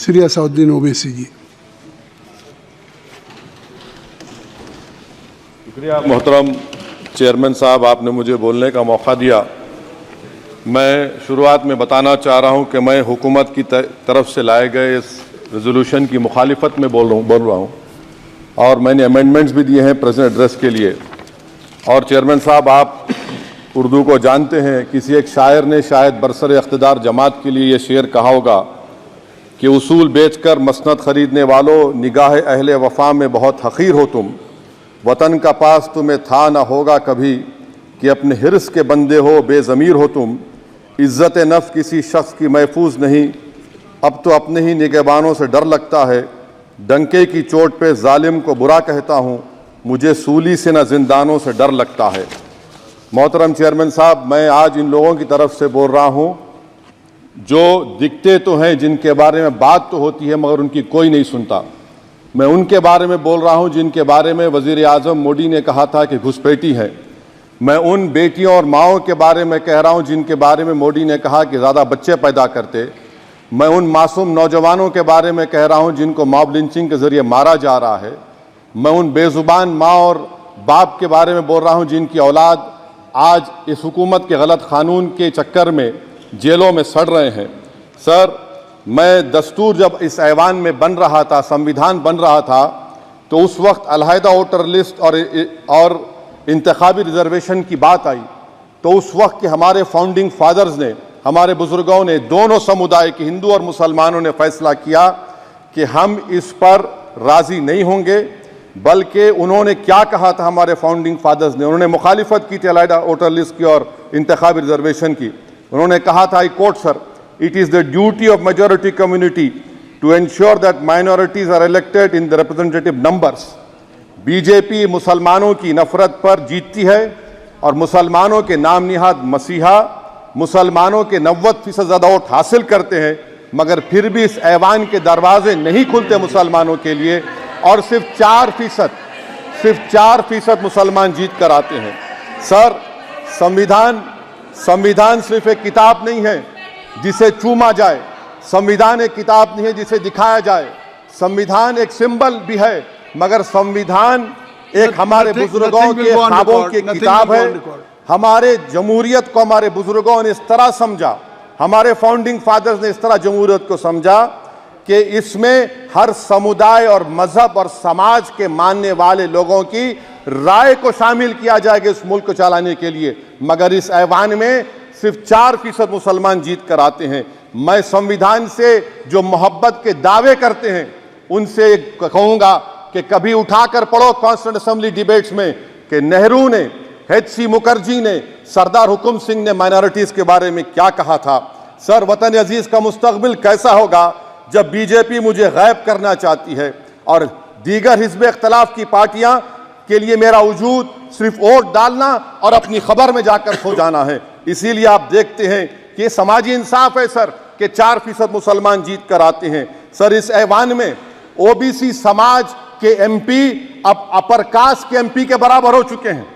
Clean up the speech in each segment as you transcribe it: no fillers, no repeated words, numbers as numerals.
श्री असाउद्दीन ओवैसी जी। शुक्रिया मोहतरम चेयरमैन साहब, आपने मुझे बोलने का मौका दिया। मैं शुरुआत में बताना चाह रहा हूं कि मैं हुकूमत की तरफ से लाए गए इस रेजोल्यूशन की मुखालिफत में बोल रहा हूं और मैंने अमेंडमेंट्स भी दिए हैं प्रेजेंट एड्रेस के लिए। और चेयरमैन साहब, आप उर्दू को जानते हैं, किसी एक शायर ने शायद बरसर इख्तिदार जमात के लिए ये शेर कहा होगा कि उसूल बेचकर मसनद खरीदने वालों, निगाह अहले वफा में बहुत हक़ीर हो तुम, वतन का पास तुम्हें था ना होगा कभी, कि अपने हिर्स के बंदे हो बेज़मीर हो तुम, इज़्ज़त नफ्स किसी शख्स की महफूज नहीं, अब तो अपने ही निगहबानों से डर लगता है, डंके की चोट पे जालिम को बुरा कहता हूँ, मुझे सूली से न जिंदानों से डर लगता है। मोहतरम चेयरमैन साहब, मैं आज इन लोगों की तरफ से बोल रहा हूँ जो दिखते तो हैं, जिनके बारे में बात तो होती है मगर उनकी कोई नहीं सुनता। मैं उनके बारे में बोल रहा हूँ जिनके बारे में वज़ीर आज़म मोदी ने कहा था कि घुसपैठी है। मैं उन बेटियों और माओं के बारे में कह रहा हूँ जिनके बारे में मोदी ने कहा कि ज़्यादा बच्चे पैदा करते। मैं उन मासूम नौजवानों के बारे में कह रहा हूँ जिनको मॉब लिंचिंग के ज़रिए मारा जा रहा है। मैं उन बेज़ुबान माँ और बाप के बारे में बोल रहा हूँ जिनकी औलाद आज इस हुकूमत के गलत कानून के चक्कर में जेलों में सड़ रहे हैं। सर, मैं दस्तूर जब इस ऐवान में बन रहा था, संविधान बन रहा था, तो उस वक्त अलहदा वोटर लिस्ट और इंतखाबी रिजर्वेशन की बात आई, तो उस वक्त के हमारे फाउंडिंग फादर्स ने, हमारे बुजुर्गों ने, दोनों समुदाय के हिंदू और मुसलमानों ने फैसला किया कि हम इस पर राज़ी नहीं होंगे। बल्कि उन्होंने क्या कहा था हमारे फाउंडिंग फादर्स ने, उन्होंने मुखालिफत की थी अलहदा वोटर लिस्ट की और इंतखाबी रिजर्वेशन की। उन्होंने कहा था, I quote sir, it is the duty of majority community to ensure that minorities are elected in the representative numbers. BJP मुसलमानों की नफरत पर जीतती है और मुसलमानों के नाम निहाद मसीहा मुसलमानों के 90% ज़्यादा वोट हासिल करते हैं, मगर फिर भी इस ऐवान के दरवाजे नहीं खुलते मुसलमानों के लिए और सिर्फ 4% मुसलमान जीत कर आते हैं। सर, संविधान सिर्फ एक किताब नहीं है जिसे चूमा जाए, संविधान एक किताब नहीं है जिसे दिखाया जाए, संविधान एक सिंबल भी है, मगर संविधान एक हमारे बुजुर्गों के ख्वाबों की किताब है। हमारे जमहूरियत को हमारे बुजुर्गों ने इस तरह समझा, हमारे फाउंडिंग फादर्स ने इस तरह जमहूरियत को समझा कि इसमें हर समुदाय और मजहब और समाज के मानने वाले लोगों की राय को शामिल किया जाएगा इस मुल्क को चलाने के लिए, मगर इस ऐवान में सिर्फ 4% मुसलमान जीत कर आते हैं। मैं संविधान से जो मोहब्बत के दावे करते हैं उनसे कहूंगा कि कभी उठाकर पढ़ो कॉन्स्टिट्यूएंट असेंबली डिबेट्स में कि नेहरू ने, H.C. मुखर्जी ने, सरदार हुकुम सिंह ने माइनॉरिटीज के बारे में क्या कहा था। सर, वतन अजीज का मुस्तकबिल कैसा होगा जब बीजेपी मुझे गायब करना चाहती है और दीगर हिज़्ब इख्तिलाफ की पार्टियां के लिए मेरा वजूद सिर्फ वोट डालना और अपनी खबर में जाकर सो जाना है। इसीलिए आप देखते हैं कि समाजी इंसाफ है सर कि 4% मुसलमान जीत कर आते हैं। सर, इस ऐवान में ओबीसी समाज के एमपी अब अपर कास्ट के एमपी के बराबर हो चुके हैं।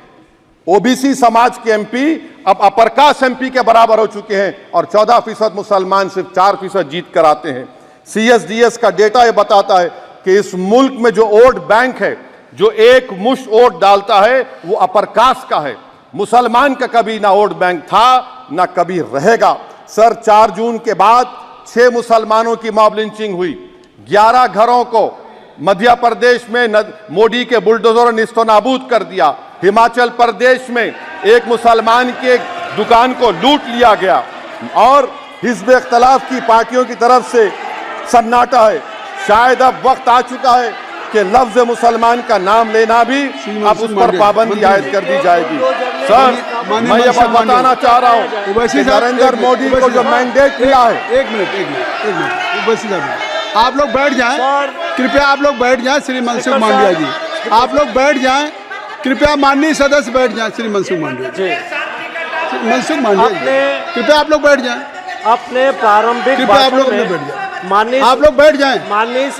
ओबीसी समाज के एमपी अब अपर कास्ट एमपी के बराबर हो चुके हैं और 14% मुसलमान सिर्फ 4% जीत कर आते हैं। CSDS का डेटा यह बताता है कि इस मुल्क में जो वोट बैंक है, जो एक मुश्त वोट डालता है, वो अपर कास्ट का है। मुसलमान का कभी ना वोट बैंक था ना कभी रहेगा। सर, 4 जून के बाद 6 मुसलमानों की मॉब लिंचिंग हुई, 11 घरों को मध्य प्रदेश में मोदी के बुलडोजर ने निस्तो नाबूद कर दिया। हिमाचल प्रदेश में एक मुसलमान की एक दुकान को लूट लिया गया और हिज़्ब इख्तिलाफ की पार्टियों की तरफ से सन्नाटा है। शायद अब वक्त आ चुका है कि लफ्ज़ मुसलमान का नाम लेना भी अब उस पर पाबंदी आयद कर दी जाएगी। सर, मैं ये बात बताना चाह रहा हूँ कि नरेंद्र मोदी को जो मैंडेट मिला है। एक मिनट, आप लोग बैठ जाएं, कृपया आप लोग बैठ जाएं। श्री मनसुख मांडविया जी, आप लोग बैठ जाएं, कृपया माननीय सदस्य बैठ जाएं। श्री मनसुख मांडविया जी, मनसुख मांडविया जी, कृपया आप लोग बैठ जाएं। अपने प्रारंभिक कृपया आप लोग बैठ जाएं। आप लोग बैठ जाएं। माननीय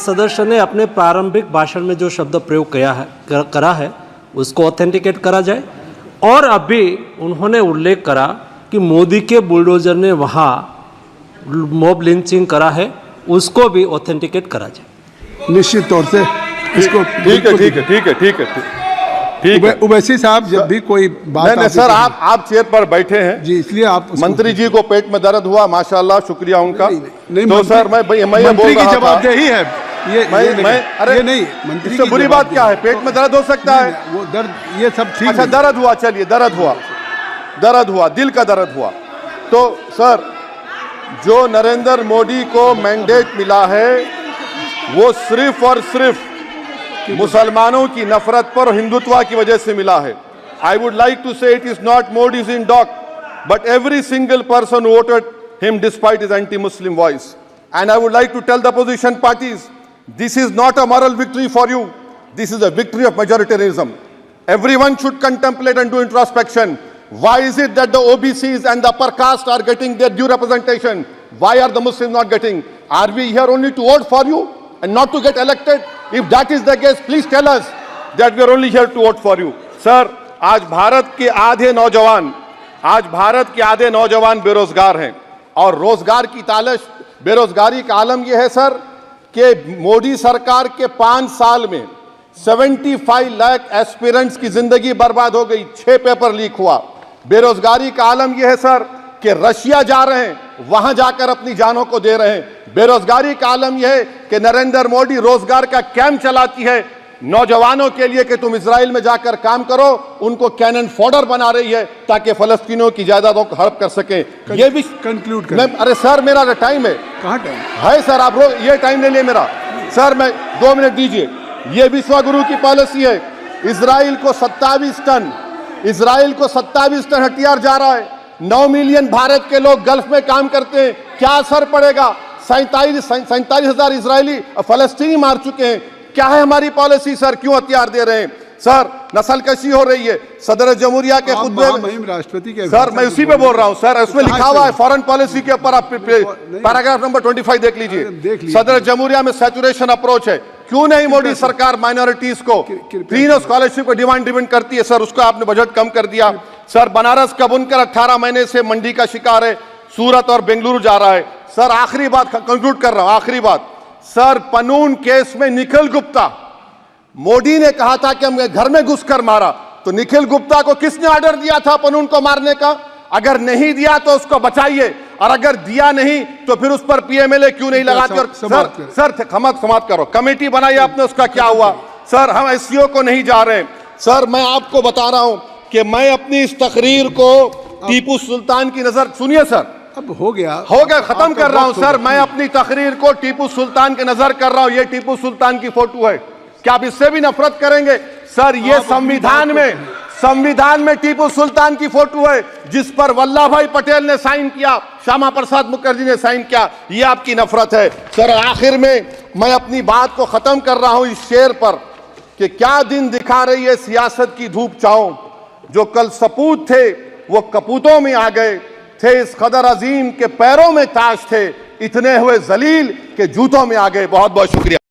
सदस्य ने अपने प्रारंभिक भाषण में जो शब्द प्रयोग करा है उसको ऑथेंटिकेट करा जाए। और अभी उन्होंने उल्लेख करा कि मोदी के बुलडोजर ने वहाँ मॉब लिंचिंग करा है उसको भी ऑथेंटिकेट करा जाए। निश्चित तौर से इसको ठीक है ठीक है ठीक है ठीक है ठीक है। उवैसी साहब जब भी कोई बात नहीं सर, आप चेयर पर बैठे हैं जी, इसलिए आप मंत्री जी को पेट में दर्द हुआ, माशाल्लाह, शुक्रिया उनका। नहीं, तो सर मैं ये बोल रहा था, जवाबदेही है अरे ये नहीं, मंत्री इससे बुरी बात क्या है? पेट में दर्द हो सकता है, वो दर्द ये सब ठीक। अच्छा दर्द हुआ, चलिए दर्द हुआ, दिल का दर्द हुआ। तो सर जो नरेंद्र मोदी को मैंडेट मिला है वो सिर्फ और सिर्फ मुसलमानों की नफरत पर हिंदुत्व की वजह से मिला है। I would like to say it is not Modi's in doc but every single person voted him despite his anti Muslim voice. And I would like to tell the opposition parties this is not a moral victory for you, this is a victory of majoritarianism. Everyone should contemplate and do introspection. Why is it that the OBCs and the upper caste are getting their due representation? Why are the Muslims not getting? Are we here only to vote for you and not to get elected? If that is the case, please tell us that we are only here to vote for you. Sir, आज भारत के आधे नौजवान बेरोजगार हैं और रोजगार की तालिश, बेरोजगारी का आलम यह है सर कि मोदी सरकार के 5 साल में 75 लाख एस्पिरेंट्स की जिंदगी बर्बाद हो गई, 6 पेपर लीक हुआ। बेरोजगारी का आलम यह है सर कि रशिया जा रहे हैं, वहां जाकर अपनी जानों को दे रहे हैं। बेरोजगारी का आलम यह है कि नरेंद्र मोदी रोजगार का कैंप चलाती है नौजवानों के लिए कि तुम इजराइल में जाकर काम करो, उनको कैनन फॉडर बना रही है ताकि फलस्तीनियों की जायदादों को हड़प कर सके। ये भी कंक्लूड कर। अरे सर मेरा टाइम है, कहाँ टाइम है सर? आप ये टाइम ले लिए मेरा सर, मैं 2 मिनट दीजिए। ये विश्वगुरु की पॉलिसी है। इजराइल को 27 टन हथियार जा रहा है। 9 मिलियन भारत के लोग गल्फ में काम करते हैं, क्या असर पड़ेगा? 47,000 इजरायली फलस्तीनी मार चुके हैं। क्या है हमारी पॉलिसी सर? क्यों हथियार दे रहे हैं सर? नस्लकशी हो रही है। सदर जमहूरिया के खुतबे में राष्ट्रपति के, सर मैं उसी पे बोल रहा हूं सर, उसमें लिखा हुआ है फॉरेन पॉलिसी के ऊपर, आप पैराग्राफ नंबर 25 देख लीजिए। सदर जमहूरिया में सैचुरेशन अप्रोच है। क्यों नहीं मोदी सरकार माइनॉरिटीज को तीनों स्कॉलरशिप को डिमांड करती है सर? उसको आपने बजट कम कर दिया सर। बनारस का बुनकर 18 महीने से मंडी का शिकार है, सूरत और बेंगलुरु जा रहा है सर। आखिरी बात कंक्लूड कर रहा हूं, आखिरी बात सर, पनून केस में निखिल गुप्ता, मोदी ने कहा था कि हमने घर में घुसकर मारा, तो निखिल गुप्ता को किसने ऑर्डर दिया था पनून को मारने का? अगर नहीं दिया तो उसको बचाइए, और अगर दिया नहीं तो फिर उस पर पीएमएलए क्यों नहीं लगाकर? सर समाप्त करो। कमेटी बनाई आपने, उसका क्या हुआ? सर हम एससीओ को नहीं जा रहे। सर मैं आपको बता रहा हूं कि मैं अपनी इस तकरीर को टीपू सुल्तान की नजर, सुनिए सर, अब हो गया खत्म कर रहा हूं सर। मैं अपनी तकरीर को टीपू सुल्तान के नजर कर रहा हूं। ये टीपू सुल्तान की फोटो है, क्या आप इससे भी नफरत करेंगे सर? ये संविधान में टीपू सुल्तान की फोटो है जिस पर वल्लभ भाई पटेल ने साइन किया, श्यामा प्रसाद मुखर्जी ने साइन किया। ये आपकी नफरत है सर। आखिर में मैं अपनी बात को खत्म कर रहा हूं इस शेर पर कि क्या दिन दिखा रही है सियासत की धूप छांव, जो कल सपूत थे वो कपूतों में आ गए, थे इस कदर अजीम के पैरों में ताज थे, इतने हुए जलील के जूतों में आ गए। बहुत बहुत शुक्रिया।